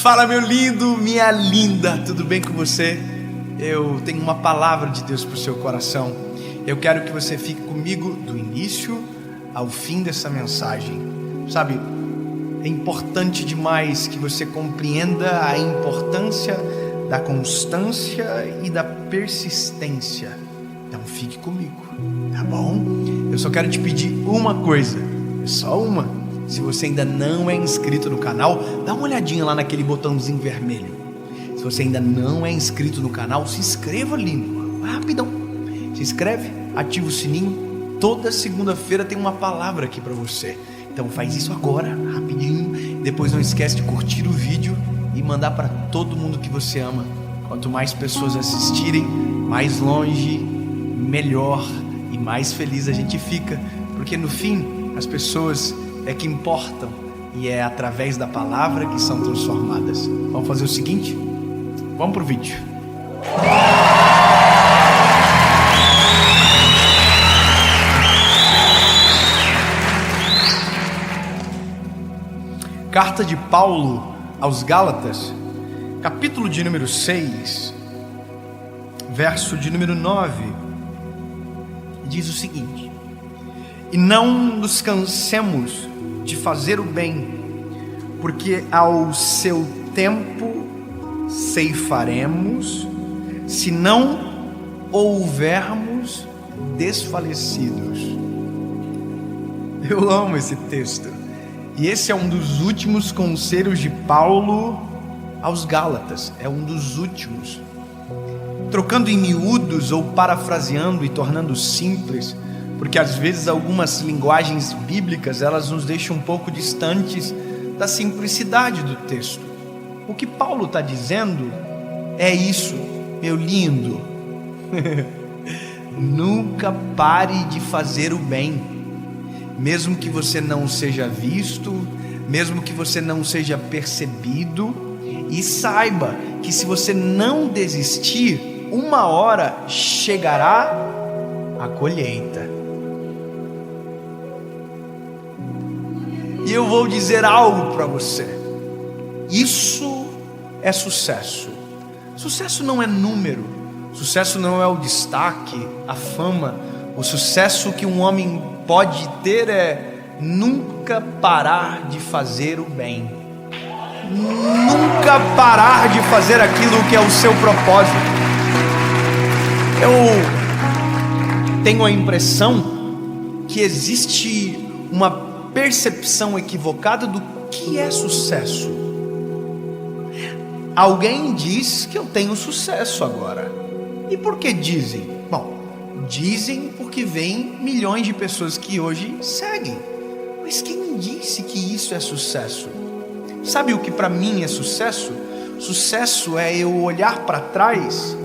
Fala, meu lindo, minha linda, tudo bem com você? Eu tenho uma palavra de Deus para o seu coração. Eu quero que você fique comigo do início ao fim dessa mensagem. Sabe, é importante demais que você compreenda a importância da constância e da persistência. Então fique comigo, tá bom? Eu só quero te pedir uma coisa, só uma. Se você ainda não é inscrito no canal, dá uma olhadinha lá naquele botãozinho vermelho. Se você ainda não é inscrito no canal, se inscreva, lindo, rapidão. Se inscreve, ativa o sininho. Toda segunda-feira tem uma palavra aqui para você. Então faz isso agora, rapidinho. Depois não esquece de curtir o vídeo e mandar para todo mundo que você ama. Quanto mais pessoas assistirem, mais longe, melhor e mais feliz a gente fica. Porque no fim, as pessoas é que importam e é através da palavra que são transformadas. Vamos fazer o seguinte? Vamos pro vídeo. Carta de Paulo aos Gálatas, capítulo de número 6, verso de número 9, diz o seguinte: e não nos cansemos de fazer o bem, porque ao seu tempo ceifaremos, se não houvermos desfalecidos. Eu amo esse texto. E esse é um dos últimos conselhos de Paulo aos Gálatas. É um dos últimos. Trocando em miúdos ou parafraseando e tornando simples, porque às vezes algumas linguagens bíblicas elas nos deixam um pouco distantes da simplicidade do texto. O que Paulo está dizendo é isso, meu lindo. Nunca pare de fazer o bem, mesmo que você não seja visto, mesmo que você não seja percebido, e saiba que se você não desistir, uma hora chegará a colheita. E eu vou dizer algo para você. Isso é sucesso. Sucesso não é número. Sucesso não é o destaque, a fama. O sucesso que um homem pode ter é nunca parar de fazer o bem. Nunca parar de fazer aquilo que é o seu propósito. Eu tenho a impressão que existe uma percepção equivocada do que é sucesso. Alguém diz que eu tenho sucesso agora. E por que dizem? Bom, dizem porque vem milhões de pessoas que hoje seguem. Mas quem disse que isso é sucesso? Sabe o que para mim é sucesso? Sucesso é eu olhar para trás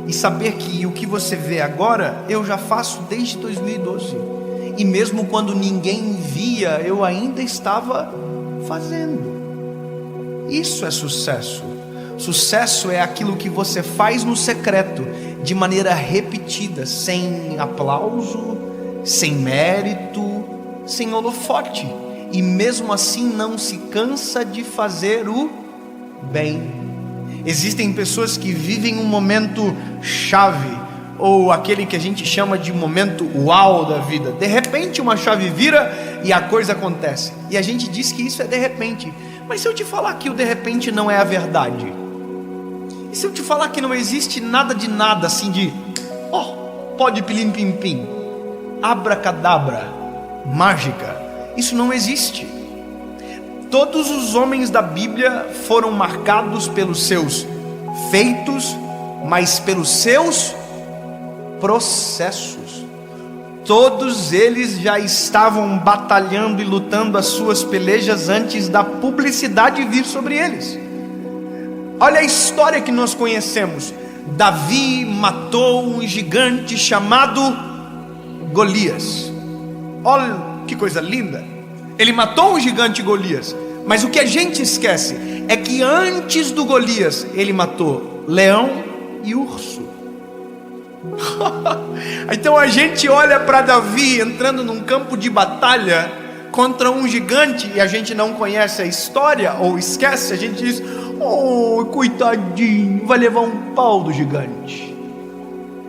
e saber que o que você vê agora eu já faço desde 2012. E mesmo quando ninguém via, eu ainda estava fazendo. Isso é sucesso. Sucesso é aquilo que você faz no secreto, de maneira repetida, sem aplauso, sem mérito, sem holofote. E mesmo assim não se cansa de fazer o bem. Existem pessoas que vivem um momento chave, ou aquele que a gente chama de momento uau da vida. De repente uma chave vira e a coisa acontece. E a gente diz que isso é de repente. Mas se eu te falar que o de repente não é a verdade? E se eu te falar que não existe nada de nada, assim de pode pilim pim pim, abracadabra, mágica? Isso não existe. Todos os homens da Bíblia foram marcados pelos seus feitos, mas pelos seus processos. Todos eles já estavam batalhando e lutando as suas pelejas antes da publicidade vir sobre eles. Olha a história que nós conhecemos. Davi matou um gigante chamado Golias. Olha que coisa linda. Ele matou um gigante Golias. Mas o que a gente esquece é que antes do Golias ele matou leão e urso. Então a gente olha para Davi entrando num campo de batalha contra um gigante e a gente não conhece a história ou esquece, a gente diz: oh, coitadinho, vai levar um pau do gigante.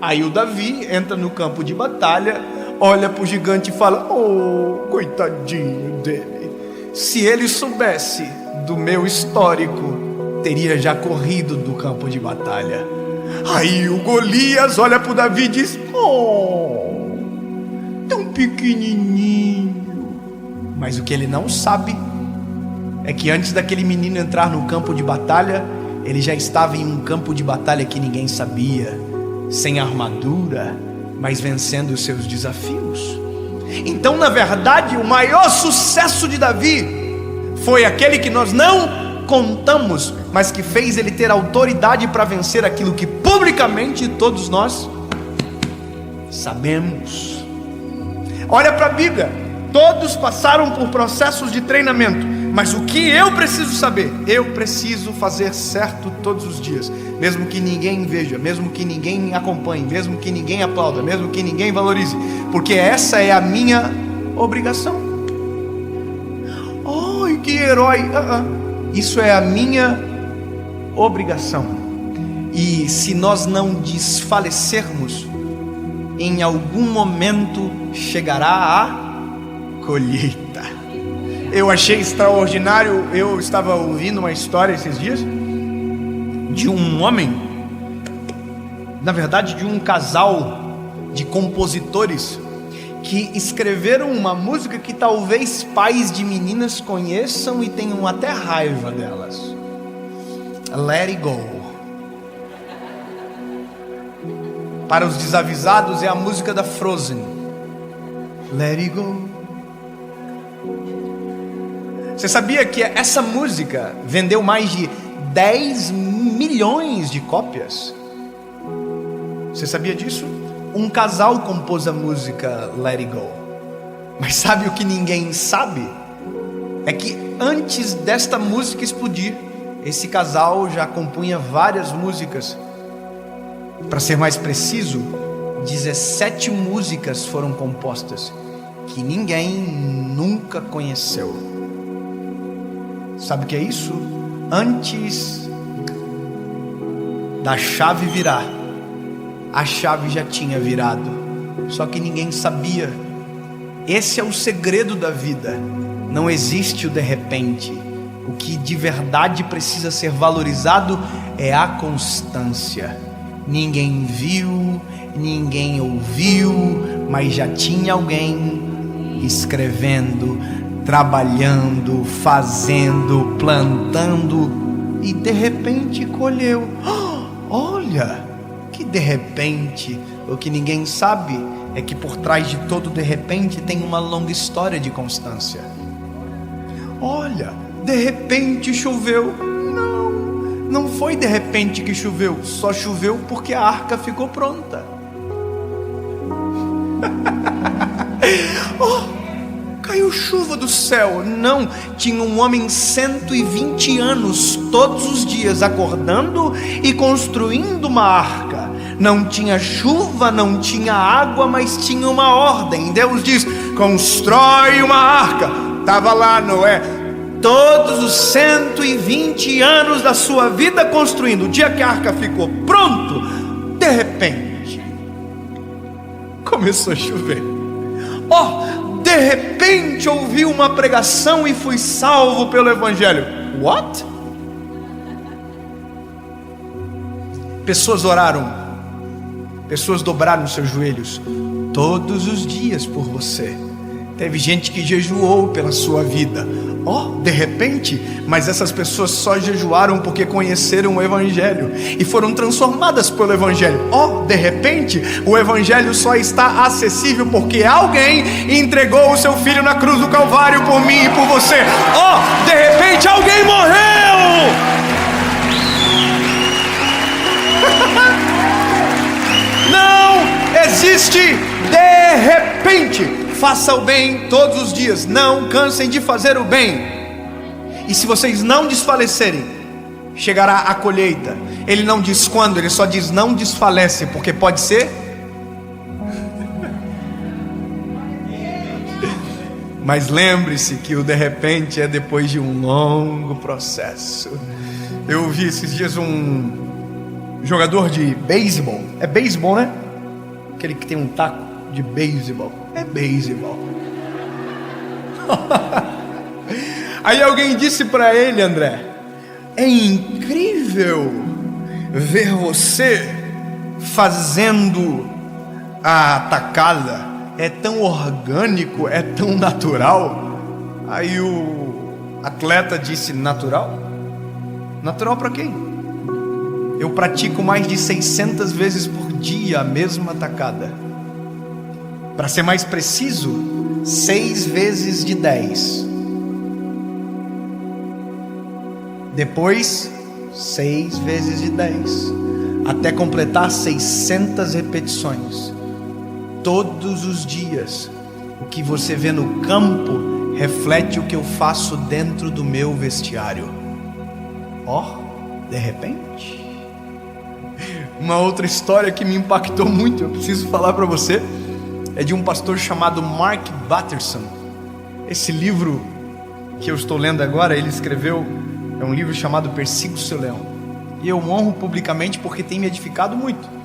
Aí o Davi entra no campo de batalha, olha para o gigante e fala: oh, coitadinho dele. Se ele soubesse do meu histórico, teria já corrido do campo de batalha. Aí o Golias olha para o Davi e diz: oh, tão pequenininho. Mas o que ele não sabe é que antes daquele menino entrar no campo de batalha, ele já estava em um campo de batalha que ninguém sabia, sem armadura, mas vencendo os seus desafios. Então, na verdade, o maior sucesso de Davi foi aquele que nós não contamos, mas que fez ele ter autoridade para vencer aquilo que publicamente todos nós sabemos. Olha para a Bíblia. Todos passaram por processos de treinamento, mas o que eu preciso saber? Eu preciso fazer certo todos os dias, mesmo que ninguém veja, mesmo que ninguém acompanhe, mesmo que ninguém aplauda, mesmo que ninguém valorize, porque essa é a minha obrigação. Ai, que herói! Isso é a minha obrigação. E se nós não desfalecermos, em algum momento chegará a colheita. Eu achei extraordinário. Eu estava ouvindo uma história esses dias de um homem, na verdade de um casal de compositores que escreveram uma música que talvez pais de meninas conheçam e tenham até raiva delas. Let It Go. Para os desavisados, é a música da Frozen. Let It Go. Você sabia que essa música vendeu mais de 10 milhões de cópias? Você sabia disso? Um casal compôs a música Let It Go. Mas sabe o que ninguém sabe? É que antes desta música explodir, esse casal já compunha várias músicas. Para ser mais preciso, 17 músicas foram compostas que ninguém nunca conheceu. Sabe o que é isso? Antes da chave virar, a chave já tinha virado, só que ninguém sabia. Esse é o segredo da vida. Não existe o de repente. O que de verdade precisa ser valorizado é a constância. Ninguém viu, ninguém ouviu, mas já tinha alguém escrevendo, trabalhando, fazendo, plantando, e de repente colheu. Olha, que de repente. O que ninguém sabe é que por trás de todo de repente tem uma longa história de constância. Olha, de repente choveu. Não foi de repente que choveu, só choveu porque a arca ficou pronta. Caiu chuva do céu. Não, tinha um homem 120 anos todos os dias acordando e construindo uma arca. Não tinha chuva, não tinha água, mas tinha uma ordem. Deus diz: constrói uma arca. Estava lá Noé, todos os 120 anos da sua vida construindo. O dia que a arca ficou pronto, de repente começou a chover. De repente ouvi uma pregação e fui salvo pelo Evangelho. What? Pessoas oraram, pessoas dobraram seus joelhos todos os dias por você. Teve gente que jejuou pela sua vida. De repente, mas essas pessoas só jejuaram porque conheceram o Evangelho e foram transformadas pelo Evangelho. De repente, o Evangelho só está acessível porque alguém entregou o seu filho na cruz do Calvário por mim e por você. De repente, alguém morreu. Não existe de repente. Faça o bem todos os dias, não cansem de fazer o bem. E se vocês não desfalecerem, chegará a colheita. Ele não diz quando, ele só diz não desfalece, porque pode ser Mas lembre-se que o de repente é depois de um longo processo. Eu ouvi esses dias um jogador de beisebol. É beisebol, né? Aquele que tem um taco de beisebol. É beisebol. Aí alguém disse para ele, André: é incrível ver você fazendo a atacada. É tão orgânico, é tão natural. Aí o atleta disse: natural? Natural para quem? Eu pratico mais de 600 vezes por dia a mesma atacada. Para ser mais preciso, 6 vezes de 10. Depois, 6 vezes de 10. Até completar 600 repetições. Todos os dias. O que você vê no campo reflete o que eu faço dentro do meu vestiário. De repente. Uma outra história que me impactou muito, eu preciso falar para você, é de um pastor chamado Mark Batterson. Esse livro que eu estou lendo agora, ele escreveu, é um livro chamado Persiga o Seu Leão. E eu honro publicamente porque tem me edificado muito.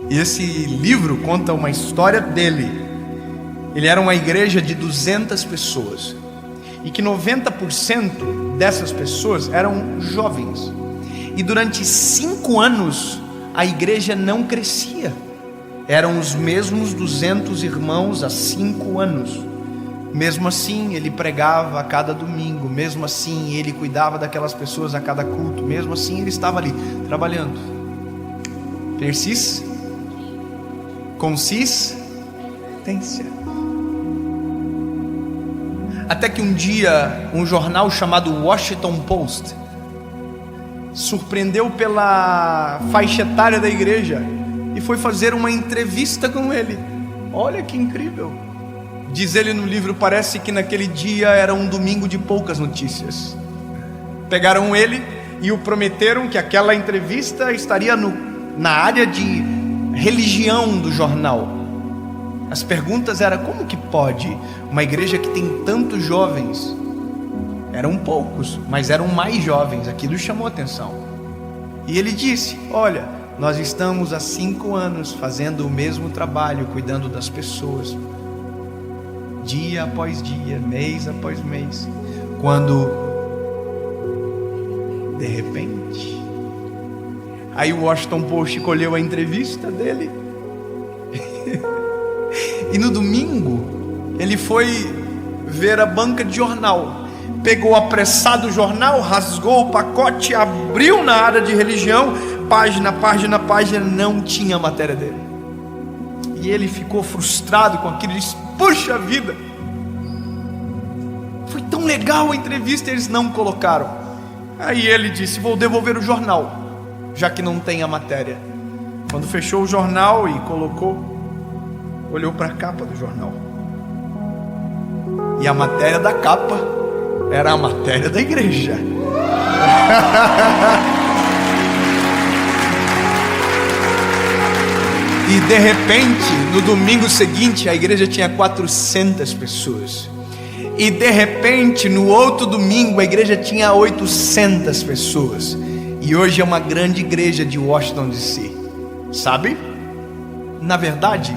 E esse livro conta uma história dele. Ele era uma igreja de 200 pessoas. E que 90% dessas pessoas eram jovens. E durante 5 anos a igreja não crescia. Eram os mesmos 200 irmãos há 5 anos. Mesmo assim ele pregava a cada domingo. Mesmo assim ele cuidava daquelas pessoas a cada culto. Mesmo assim ele estava ali trabalhando. Persiste. Consistência. Até que um dia um jornal chamado Washington Post surpreendeu pela faixa etária da igreja e foi fazer uma entrevista com ele. Olha que incrível. Diz ele no livro, parece que naquele dia era um domingo de poucas notícias. Pegaram ele e o prometeram que aquela entrevista estaria na área de religião do jornal. As perguntas eram: como que pode uma igreja que tem tantos jovens? Eram poucos, mas eram mais jovens. Aquilo chamou atenção. E ele disse: olha, nós estamos há 5 anos fazendo o mesmo trabalho, cuidando das pessoas, dia após dia, mês após mês. Quando de repente, aí o Washington Post colheu a entrevista dele. E no domingo ele foi ver a banca de jornal. Pegou apressado o jornal, rasgou o pacote, abriu na área de religião, página, não tinha a matéria dele. E ele ficou frustrado com aquilo. Ele disse: puxa vida, foi tão legal a entrevista, eles não colocaram. Aí ele disse: vou devolver o jornal, já que não tem a matéria. Quando fechou o jornal e colocou, olhou para a capa do jornal. E a matéria da capa era a matéria da igreja. E de repente, no domingo seguinte, a igreja tinha 400 pessoas. E de repente, no outro domingo, a igreja tinha 800 pessoas. E hoje é uma grande igreja de Washington DC. Sabe? Na verdade,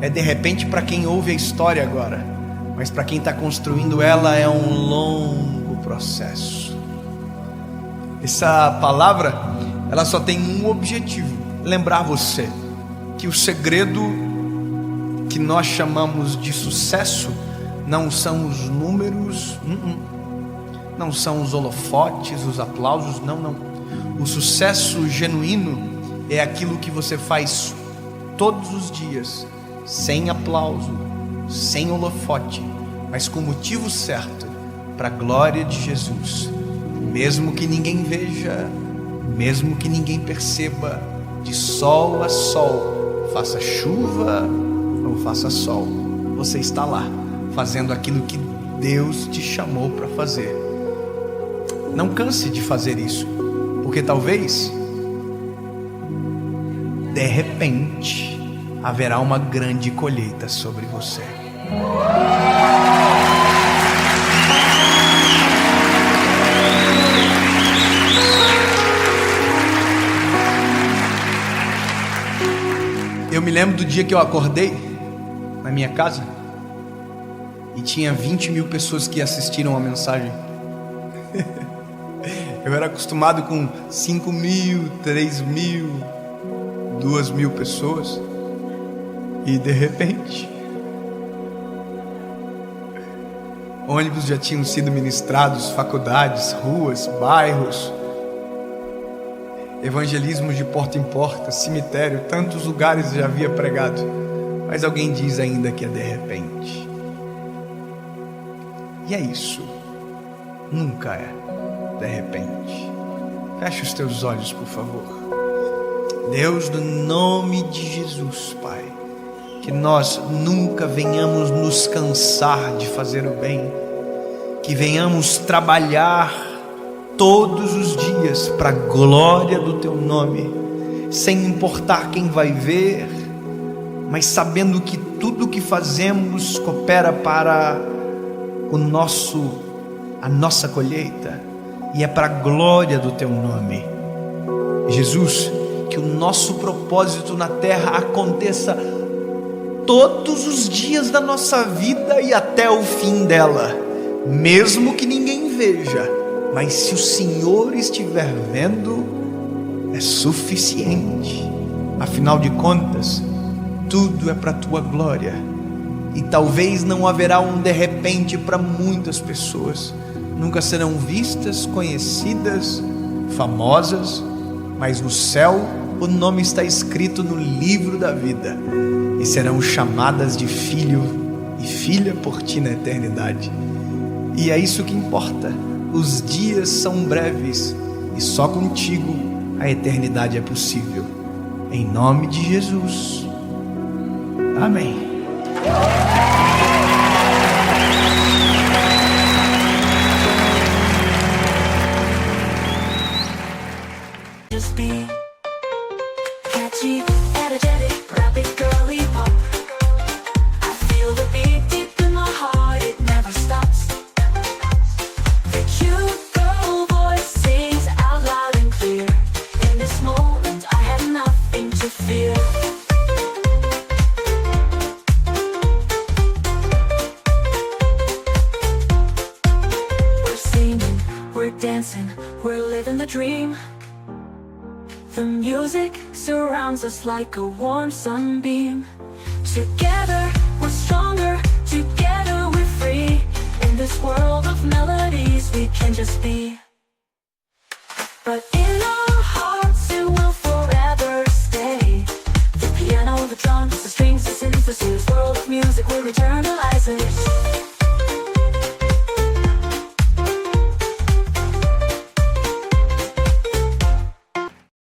é de repente para quem ouve a história agora. Mas para quem está construindo ela é um longo processo. Essa palavra, ela só tem um objetivo: lembrar você que o segredo que nós chamamos de sucesso não são os números, não são os holofotes, os aplausos, não. O sucesso genuíno é aquilo que você faz todos os dias, sem aplauso, sem holofote, mas com o motivo certo, para a glória de Jesus. Mesmo que ninguém veja, mesmo que ninguém perceba, de sol a sol, faça chuva ou faça sol, você está lá, fazendo aquilo que Deus te chamou para fazer. Não canse de fazer isso, porque talvez, de repente, haverá uma grande colheita sobre você. lembro do dia que eu acordei na minha casa e tinha 20 mil pessoas que assistiram a mensagem. Eu era acostumado com 5 mil, 3 mil, 2 mil pessoas. E de repente, ônibus já tinham sido ministrados, faculdades, ruas, bairros, evangelismos de porta em porta, cemitério, tantos lugares já havia pregado. Mas alguém diz ainda que é de repente. E é isso. Nunca é de repente. Feche os teus olhos, por favor. Deus, no nome de Jesus, Pai, que nós nunca venhamos nos cansar de fazer o bem, que venhamos trabalhar todos os dias para a glória do Teu nome, sem importar quem vai ver, mas sabendo que tudo que fazemos coopera para a nossa colheita, e é para a glória do Teu nome. Jesus, que o nosso propósito na terra aconteça todos os dias da nossa vida e até o fim dela, mesmo que ninguém veja, mas se o Senhor estiver vendo, é suficiente. Afinal de contas, tudo é para a Tua glória, e talvez não haverá um de repente para muitas pessoas. Nunca serão vistas, conhecidas, famosas, mas no céu o nome está escrito no livro da vida, e serão chamadas de filho e filha por Ti na eternidade. E é isso que importa. Os dias são breves, e só contigo a eternidade é possível. Em nome de Jesus. Amém. Just be catchy, energetic, rapid, girly pop. I feel the beat deep in my heart, it never stops. The cute girl voice sings out loud and clear. In this moment I have nothing to fear. We're singing, we're dancing, we're living the dream. The music surrounds us like a warm sunbeam. Together we're stronger, together we're free. In this world of melodies we can just be. But in our hearts it will forever stay. The piano, the drums, the strings, the synth, this world of music will eternalize it.